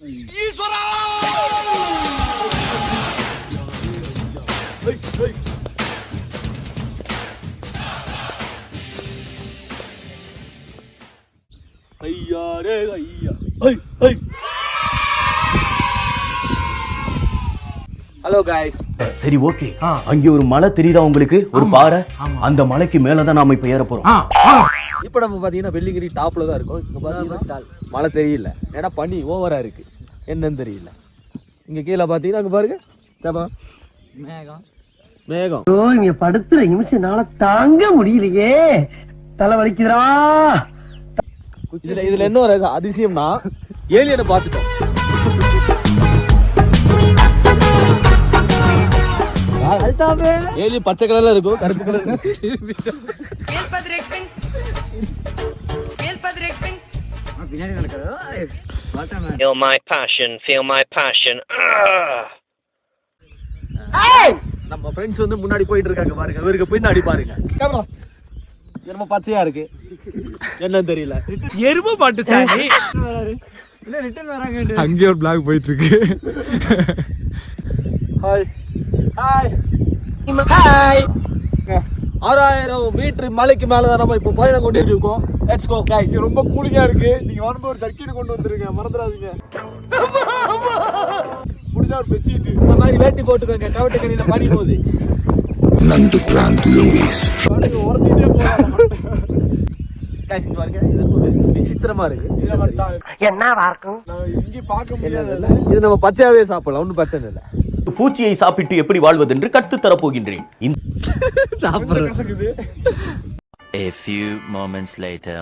Hello guys. சரி okay, அங்கே ஒரு மலை தெரியுதா உங்களுக்கு? ஒரு பாறை. அந்த மலைக்கு மேலதான் நாம இப்ப ஏற போறோம். இப்போ நம்ம பாத்தீங்கன்னா வெள்ளிங்கிரி டாப்ல தான் இருக்கோம். இங்க பாத்தீங்கன்னா மழை தெரியல, ஏன்னா பனி ஓவரா இருக்கு, என்னன்னு தெரியல. இங்க கீழே பாத்தீங்கன்னா அங்க பாருங்க மேகம் மேகம். இங்க படுத்துற நிமிஷம்னால தாங்க முடியலையே, தலை வலிக்குதுடா. இதுல என்ன ஒரு அதிசயம்னா ஏலியனை பார்த்துட்டோம். ஏலியன் பச்சை கலர்ல இருக்கும், கருப்பு colour Feel my passion, feel my passion. நம்ம ஃப்ரெண்ட்ஸ் வந்து முன்னாடி போயிட்டு இருக்காங்க பாருங்க, இவருக்கு பின்னாடி பாருங்க. கேமரா என்னமோ பச்சையா இருக்கு, என்னன்னு தெரியல. எருமை பாட்டு சாமி. அங்கே ஒரு பிளாக் போயிட்டு இருக்கு. Hi hi hi. 6000 மீட்டர் மலைக்கு மேலதான் நம்ம இப்போ பயணம் கொண்டு இருக்கோம். Let's go guys. ரொம்ப கூலிங்கா இருக்கு. நீங்க வரும்போது ஒரு ஜர்க்கின் கொண்டு வந்துருங்க, மறந்துடாதீங்க. முடிஞ்சா ஒரு பெட்ஷீட் இந்த மாதிரி வேட்டி போட்டுக்கோங்க, கவட்ட கரையில பனி போகுது. Nando Brand Luis. உரசிட்டே போகலாம். गाइस இங்க பாருங்க, இது ரொம்ப விசித்திரமா இருக்கு. என்னவா இருக்கும்? நான் இங்கே பார்க்க முடியாதுல்ல. இது நம்ம பச்சையாவே சாப்பிடலாம், ஒன்றும் பிரச்சனை இல்லை. பூச்சியை சாப்பிட்டு எப்படி வாழ்வது என்று கற்று தரப்போகின்றேன். சாப்பிடுறது கசக்குது. A few moments later.